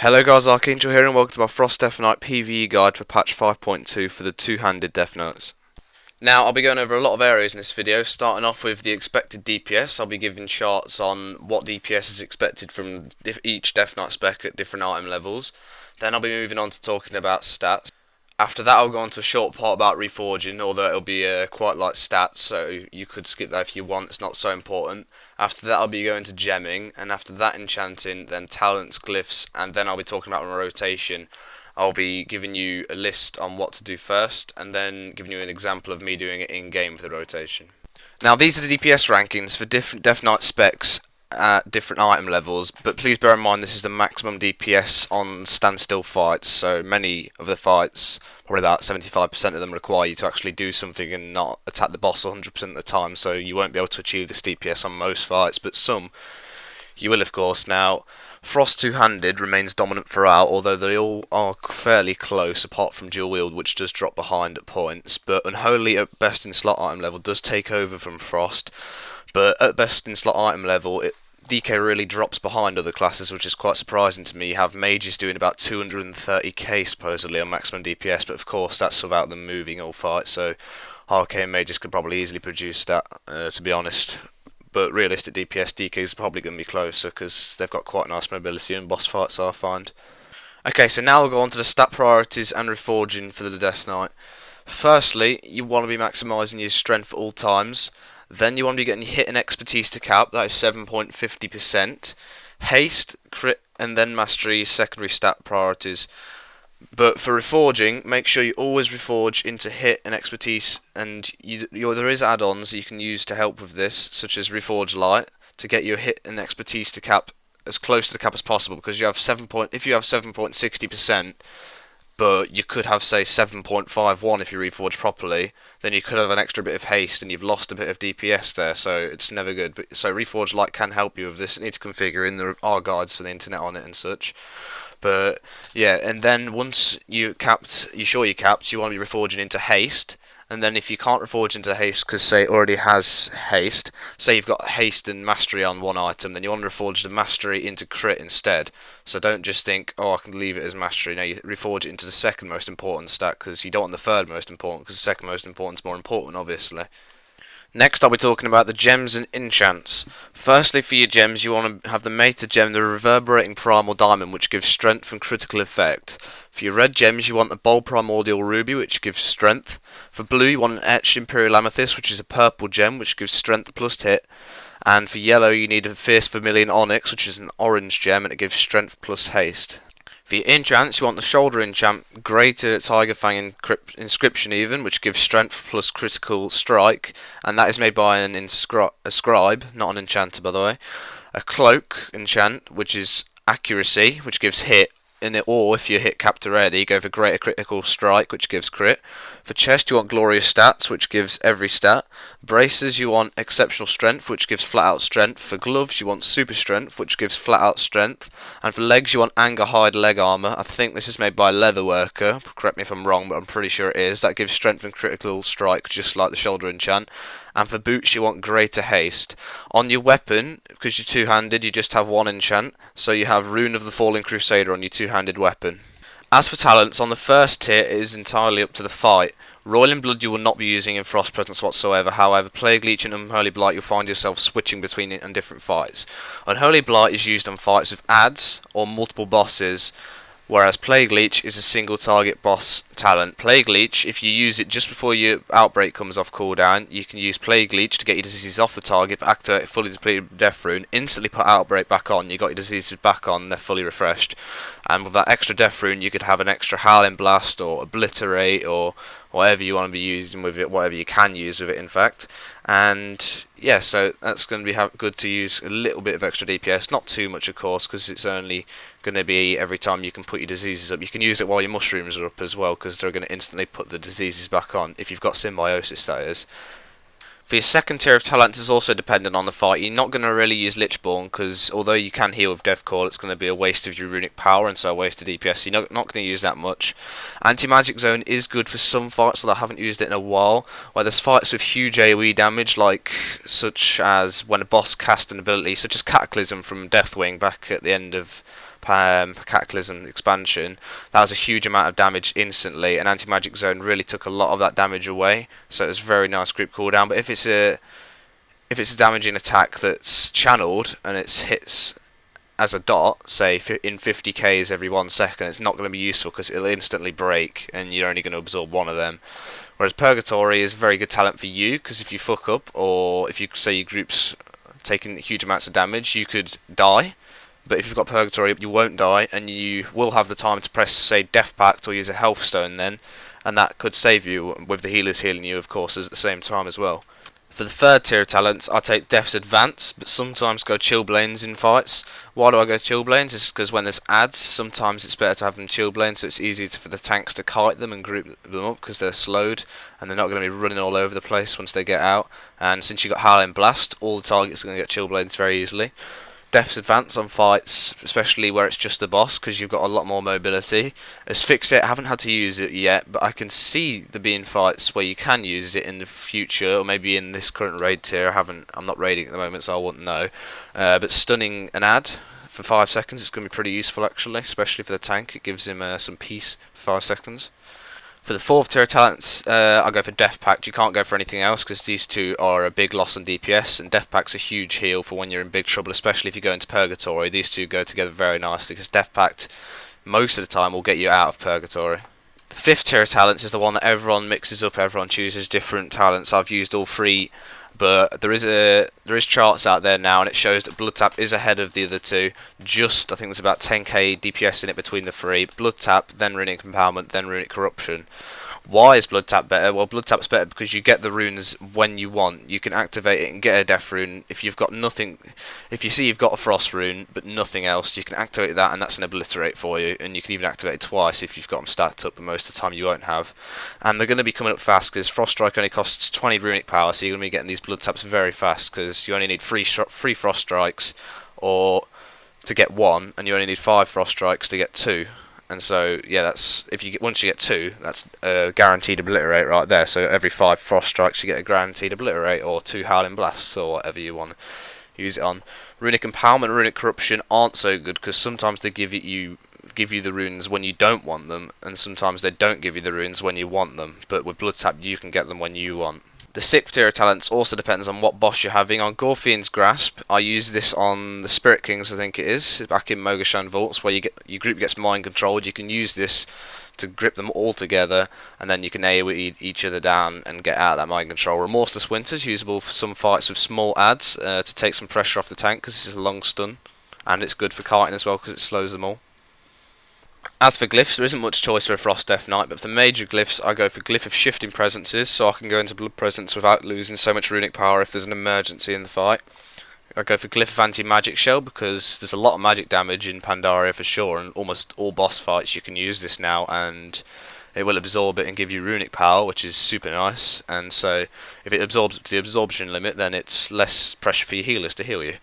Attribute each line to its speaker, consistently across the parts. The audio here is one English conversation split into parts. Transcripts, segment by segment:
Speaker 1: Hello guys, Archangel here and welcome to my Frost Deathknight PvE guide for patch 5.2 for the two-handed Deathknights. Now I'll be going over a lot of areas in this video, starting off with the expected DPS. I'll be giving charts on what DPS is expected from each Deathknight spec at different item levels. Then I'll be moving on to talking about stats. After that I'll go on to a short part about Reforging, although it'll be quite light stats, so you could skip that if you want, it's not so important. After that I'll be going to gemming, and after that enchanting, then talents, glyphs, and then I'll be talking about my rotation. I'll be giving you a list on what to do first, and then giving you an example of me doing it in-game for the rotation. Now these are the DPS rankings for different Deathknight specs at different item levels, but please bear in mind this is the maximum DPS on standstill fights, so many of the fights, probably about 75% of them, require you to actually do something and not attack the boss 100% of the time, so you won't be able to achieve this DPS on most fights, but some you will of course. Now Frost two-handed remains dominant throughout, although they all are fairly close apart from dual wield, which does drop behind at points, but Unholy at best in slot item level does take over from Frost. But at best in slot item level, DK really drops behind other classes, which is quite surprising to me. You have mages doing about 230k supposedly on maximum DPS, but of course that's without them moving all fights, so arcane mages could probably easily produce that, to be honest. But realistic DPS, DK is probably going to be closer because they've got quite nice mobility in boss fights, I find. Okay, so now we'll go on to the stat priorities and reforging for the Deathknight. Firstly, you want to be maximising your strength at all times. Then you want to be getting hit and expertise to cap, that is 7.50%. Haste, crit, and then mastery secondary stat priorities. But for reforging, make sure you always reforge into hit and expertise, and there is add-ons you can use to help with this, such as Reforge Light, to get your hit and expertise to cap as close to the cap as possible, because you have if you have 7.60%, but you could have, say, 7.51 if you reforge properly, then you could have an extra bit of haste and you've lost a bit of DPS there, so it's never good. But so Reforge Light can help you with this. You need to configure in. There are guides for the internet on it and such. But yeah, and then once you're capped, you want to be reforging into haste. And then if you can't reforge into haste because, say, it already has haste, say you've got haste and mastery on one item, then you want to reforge the mastery into crit instead. So don't just think, oh, I can leave it as mastery. No, you reforge it into the second most important stat, because you don't want the third most important, because the second most important is more important, obviously. Next I'll be talking about the gems and enchants. Firstly, for your gems, you want to have the Meta gem, the Reverberating Primal Diamond, which gives strength and critical effect. For your red gems, you want the Bold Primordial Ruby, which gives strength. For blue, you want an Etched Imperial Amethyst, which is a purple gem, which gives strength plus hit. And for yellow, you need a Fierce Vermilion Onyx, which is an orange gem, and it gives strength plus haste. For your enchants, you want the Shoulder Enchant, Greater Tiger Fang Inscription even, which gives strength plus critical strike, and that is made by a scribe, not an enchanter by the way. A Cloak Enchant, which is accuracy, which gives hit, or if you hit capped already, go for Greater Critical Strike, which gives crit. For chest, you want Glorious Stats, which gives every stat. Braces, you want Exceptional Strength, which gives flat out strength. For gloves, you want Super Strength, which gives flat out strength. And for legs, you want Anger Hide Leg Armor. I think this is made by Leatherworker, correct me if I'm wrong, but I'm pretty sure it is. That gives strength and critical strike, just like the shoulder enchant. And for boots, you want Greater Haste. On your weapon, because you're two-handed, you just have one enchant, so you have Rune of the Fallen Crusader on your two-handed weapon. As for talents, on the first tier, it is entirely up to the fight. Roiling Blood you will not be using in Frost Presence whatsoever, however, Plague Leech and Unholy Blight you'll find yourself switching between it and different fights. Unholy Blight is used on fights with adds or multiple bosses, whereas Plague Leech is a single target boss talent. Plague Leech, if you use it just before your outbreak comes off cooldown, you can use Plague Leech to get your diseases off the target, activate a fully depleted Death Rune, instantly put Outbreak back on, you got your diseases back on, they're fully refreshed. And with that extra Death Rune, you could have an extra Howling Blast or Obliterate or whatever you want to be using with it, whatever you can use with it in fact. And yeah, so that's going to be good to use a little bit of extra DPS, not too much of course, because it's only going to be every time you can put your diseases up. You can use it while your mushrooms are up as well, because they're going to instantly put the diseases back on, if you've got symbiosis that is. For your second tier of talents is also dependent on the fight. You're not going to really use Lichborn, because although you can heal with Death Call, it's going to be a waste of your runic power and so a waste of DPS, so you're not going to use that much. Anti-Magic Zone is good for some fights, although I haven't used it in a while, where there's fights with huge AoE damage, such as when a boss casts an ability, such as Cataclysm from Deathwing back at the end of Cataclysm expansion, that was a huge amount of damage instantly, and Anti-Magic Zone really took a lot of that damage away, so it was a very nice group cooldown. But if it's a damaging attack that's channeled and it hits as a dot, say in 50k's every 1 second, it's not going to be useful because it'll instantly break and you're only going to absorb one of them. Whereas Purgatory is very good talent for you, because if you fuck up, or if you say your group's taking huge amounts of damage, you could die. But if you've got Purgatory, you won't die, and you will have the time to press, say, Death Pact or use a Health Stone then, and that could save you, with the healers healing you, of course, at the same time as well. For the third tier of talents, I take Death's Advance, but sometimes go Chillblains in fights. Why do I go Chillblains? It's because when there's adds, sometimes it's better to have them Chillblains, so it's easy for the tanks to kite them and group them up because they're slowed, and they're not going to be running all over the place once they get out. And since you've got Howling Blast, all the targets are going to get Chillblains very easily. Death's Advance on fights, especially where it's just a boss, because you've got a lot more mobility. As Fix It, I haven't had to use it yet, but I can see there being fights where you can use it in the future, or maybe in this current raid tier. I'm not raiding at the moment, so I wouldn't know. But stunning an ad for 5 seconds is going to be pretty useful, actually, especially for the tank. It gives him some peace for 5 seconds. For the fourth tier of talents, I'll go for Death Pact. You can't go for anything else because these two are a big loss on DPS, and Death Pact's a huge heal for when you're in big trouble, especially if you go into Purgatory. These two go together very nicely because Death Pact, most of the time, will get you out of Purgatory. The fifth tier of talents is the one that everyone mixes up, everyone chooses different talents. I've used all three, but there is charts out there now, and it shows that Blood Tap is ahead of the other two. Just, I think there's about 10k DPS in it between the three. Blood Tap, then Runic Empowerment, then Runic Corruption. Why is Blood Tap better? Well, Blood Tap's better because you get the runes when you want. You can activate it and get a Death rune. If you've got nothing, if you see you've got a Frost rune but nothing else, you can activate that, and that's an Obliterate for you. And you can even activate it twice if you've got them stacked up, but most of the time you won't have. And they're going to be coming up fast because Frost Strike only costs 20 runic power, so you're going to be getting these Blood Taps very fast because you only need three Frost Strikes or to get one, and you only need 5 Frost Strikes to get 2. And so, yeah, that's once you get 2, that's a guaranteed Obliterate right there. So every 5 Frost Strikes, you get a guaranteed Obliterate, or 2 Howling Blasts, or whatever you want to use it on. Runic Empowerment and Runic Corruption aren't so good because sometimes they give you the runes when you don't want them, and sometimes they don't give you the runes when you want them. But with Blood Tap, you can get them when you want. The 6th tier of talents also depends on what boss you're having. On Gorfian's Grasp, I use this on the Spirit Kings, I think it is, back in Mogashan Vaults, where your group gets mind controlled. You can use this to grip them all together, and then you can AoE each other down and get out of that mind control. Remorseless Winter's usable for some fights with small adds to take some pressure off the tank, because this is a long stun, and it's good for kiting as well because it slows them all. As for glyphs, there isn't much choice for a Frost Deathknight, but for the major glyphs, I go for Glyph of Shifting Presences, so I can go into Blood Presence without losing so much runic power if there's an emergency in the fight. I go for Glyph of Anti-Magic Shell because there's a lot of magic damage in Pandaria for sure, and almost all boss fights you can use this now, and it will absorb it and give you runic power, which is super nice. And so if it absorbs up to the absorption limit, then it's less pressure for your healers to heal you.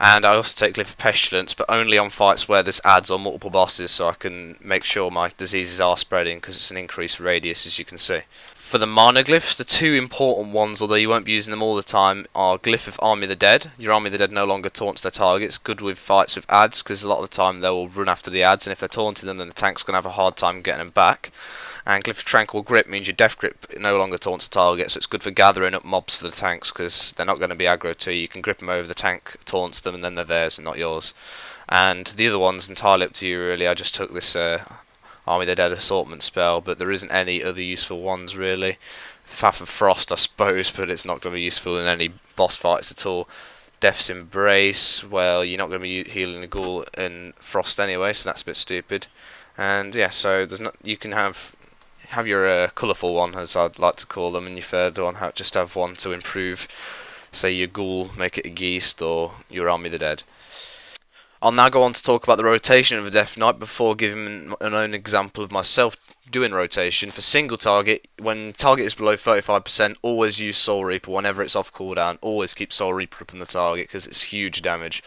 Speaker 1: And I also take Glyph of Pestilence, but only on fights where there's adds on multiple bosses, so I can make sure my diseases are spreading, because it's an increased radius, as you can see. For the mana glyphs, the two important ones, although you won't be using them all the time, are Glyph of Army of the Dead. Your Army of the Dead no longer taunts their targets. Good with fights with adds, because a lot of the time they will run after the adds, and if they're taunting them, then the tank's going to have a hard time getting them back. And Glyph of Tranquil Grip means your Death Grip no longer taunts the target, so it's good for gathering up mobs for the tanks, because they're not going to be aggro to you. You can grip them over, the tank taunts them, and then they're theirs and not yours. And the other one's entirely up to you, really. I just took this Army of the Dead assortment spell, but there isn't any other useful ones, really. Faff of Frost, I suppose, but it's not going to be useful in any boss fights at all. Death's Embrace, well, you're not going to be healing a ghoul in Frost anyway, so that's a bit stupid. And yeah, so there's not. You can have your colourful one, as I'd like to call them, and your third one just have one to improve, say, your ghoul, make it a Geist, or your Army of the Dead. I'll now go on to talk about the rotation of a Deathknight before giving an own example of myself doing rotation. For single target, when target is below 35%, always use Soul Reaper whenever it's off cooldown. Always keep Soul Reaper up on the target because it's huge damage.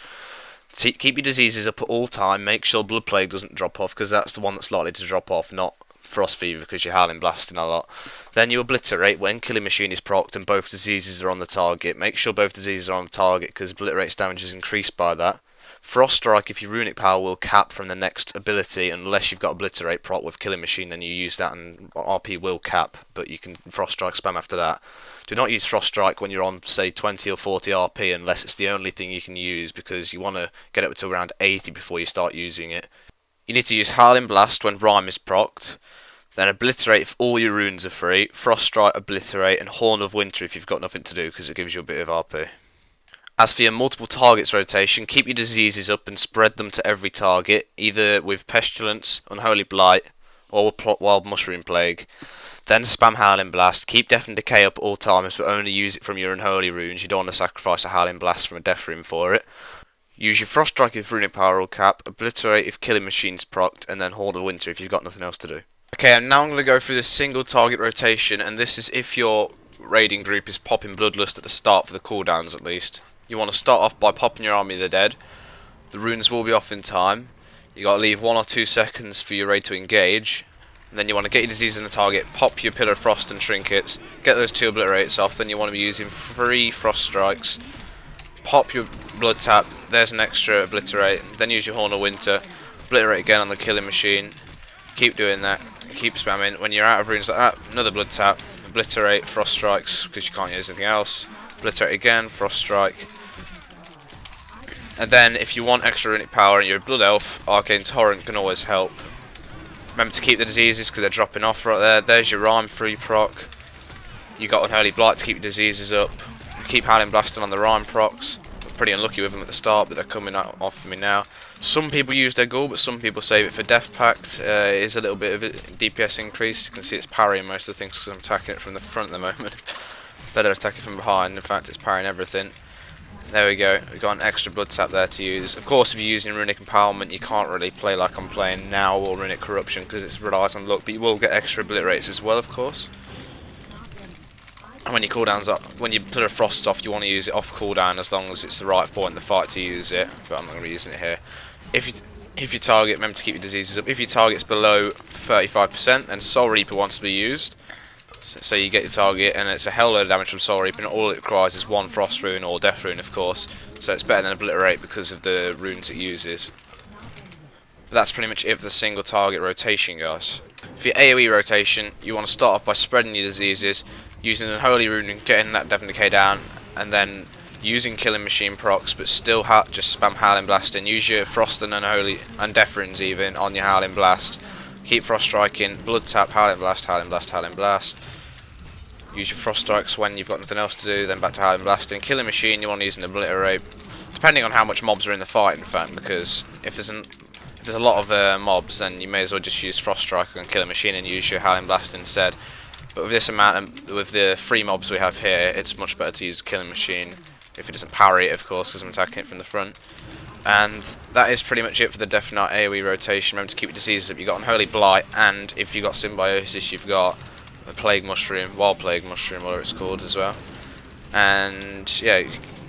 Speaker 1: Keep your diseases up at all time. Make sure Blood Plague doesn't drop off, because that's the one that's likely to drop off, not Frost Fever, because you're Howling Blasting a lot. Then you Obliterate when Killing Machine is procced and both diseases are on the target. Make sure both diseases are on the target, because Obliterate's damage is increased by that. Frost Strike, if your runic power, will cap from the next ability unless you've got Obliterate proc with Killing Machine, then you use that and RP will cap, but you can Frost Strike spam after that. Do not use Frost Strike when you're on, say, 20 or 40 RP unless it's the only thing you can use, because you want to get it up to around 80 before you start using it. You need to use Howling Blast when Rime is procced, then Obliterate if all your runes are free, Frost Strike, Obliterate, and Horn of Winter if you've got nothing to do, because it gives you a bit of RP. As for your multiple targets rotation, keep your diseases up and spread them to every target, either with Pestilence, Unholy Blight, or Wild Mushroom Plague. Then spam Howling Blast, keep Death and Decay up at all times, but only use it from your Unholy runes. You don't want to sacrifice a Howling Blast from a Death rune for it. Use your Frost Strike if Runic Power will cap, Obliterate if Killing Machine's procced, and then Horde of Winter if you've got nothing else to do. Okay, and now I'm going to go through this single target rotation, and this is if your raiding group is popping Bloodlust at the start for the cooldowns at least. You want to start off by popping your Army of the Dead. The runes will be off in time. You got to leave 1 or 2 seconds for your raid to engage. And then you want to get your disease in the target, pop your Pillar of Frost and Trinkets, get those 2 Obliterates off. Then you want to be using 3 Frost Strikes. Pop your Blood Tap, there's an extra Obliterate. Then use your Horn of Winter, Obliterate again on the Killing Machine. Keep doing that, keep spamming. When you're out of runes like that, another Blood Tap, Obliterate, Frost Strikes, because you can't use anything else. Obliterate again, Frost Strike. And then if you want extra runic power and you're a Blood Elf, Arcane Torrent can always help. Remember to keep the diseases because they're dropping off right there. There's your Rime free proc. You got Unholy Blight to keep your diseases up. Keep Howling Blasting on the Rime procs. I'm pretty unlucky with them at the start, but they're coming off for me now. Some people use their ghoul, but some people save it for Death Pact. It is a little bit of a DPS increase. You can see it's parrying most of the things because I'm attacking it from the front at the moment. Better attack it from behind. In fact, it's parrying everything. There we go. We've got an extra Blood Tap there to use. Of course, if you're using Runic Empowerment, you can't really play like I'm playing now or Runic Corruption because it relies on luck, but you will get extra Obliterates as well, of course. And when your cooldown's up, when you put a Frost off, you want to use it off cooldown as long as it's the right point in the fight to use it, but I'm not going to be using it here. If you target, remember to keep your diseases up. If your target's below 35%, then Soul Reaper wants to be used. So you get your target, and it's a hell load of damage from Soul Reaper, and all it requires is 1 Frost Rune or Death Rune, of course. So it's better than Obliterate because of the runes it uses. But that's pretty much it for the single target rotation, guys. For your AoE rotation, you want to start off by spreading your diseases, using an Unholy Rune and getting that Death and Decay down, and then using Killing Machine procs, but still just spam Howling Blast and use your Frost and Unholy and Death Runes even on your Howling Blast. Keep Frost Striking, Blood Tap, Howling Blast, Howling Blast, Howling Blast. Use your Frost Strikes when you've got nothing else to do, then back to Howling Blasting. Killing Machine, you want to use an Obliterate, depending on how much mobs are in the fight, in fact, because if there's a lot of mobs, then you may as well just use Frost Strike and Killing Machine and use your Howling Blast instead. But with this amount, with the 3 mobs we have here, it's much better to use Killing Machine, if it doesn't parry it, of course, because I'm attacking it from the front. And that is pretty much it for the Deathknight AoE rotation. Remember to keep your diseases up. You've got Unholy Blight, and if you've got Symbiosis, you've got a Plague Mushroom, Wild Plague Mushroom, whatever it's called as well. And yeah,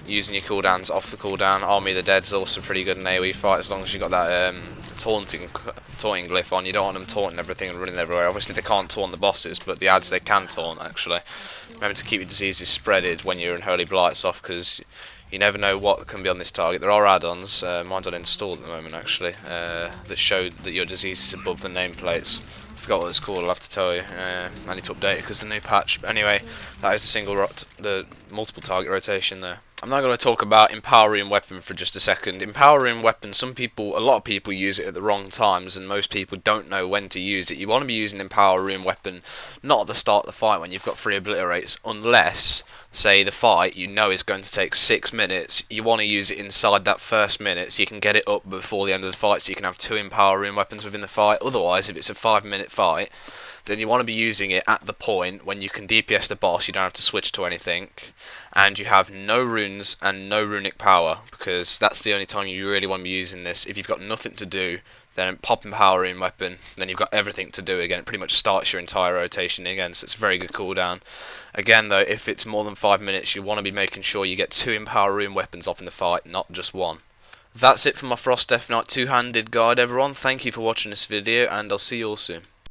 Speaker 1: using your cooldowns off the cooldown. Army of the Dead is also pretty good in AoE fight as long as you've got that taunting glyph on. You don't want them taunting everything and running everywhere. Obviously they can't taunt the bosses, but the ads they can taunt actually. Remember to keep your diseases spreaded when your Unholy Blight's off, because you never know what can be on this target. There are add-ons, mine's uninstalled at the moment actually, that show that your disease is above the nameplates. I forgot what it's called, I'll have to tell you. I need to update it because the new patch. But anyway, that is the multiple target rotation there. I'm now going to talk about Empowering Weapon for just a second. Empowering Weapon, a lot of people use it at the wrong times, and most people don't know when to use it. You want to be using Empowering Weapon not at the start of the fight when you've got 3 Obliterates, unless, say, the fight you know is going to take 6 minutes. You want to use it inside that first minute so you can get it up before the end of the fight so you can have 2 Empowering Weapons within the fight. Otherwise, if it's a 5-minute fight, then you want to be using it at the point when you can DPS the boss, you don't have to switch to anything, and you have no runes and no runic power, because that's the only time you really want to be using this. If you've got nothing to do, then pop Empowering Weapon, then you've got everything to do again. It pretty much starts your entire rotation again, so it's a very good cooldown. Again though, if it's more than 5 minutes, you want to be making sure you get 2 Empowering Weapons off in the fight, not just 1. That's it for my Frost Deathknight 2-handed guide everyone. Thank you for watching this video, and I'll see you all soon.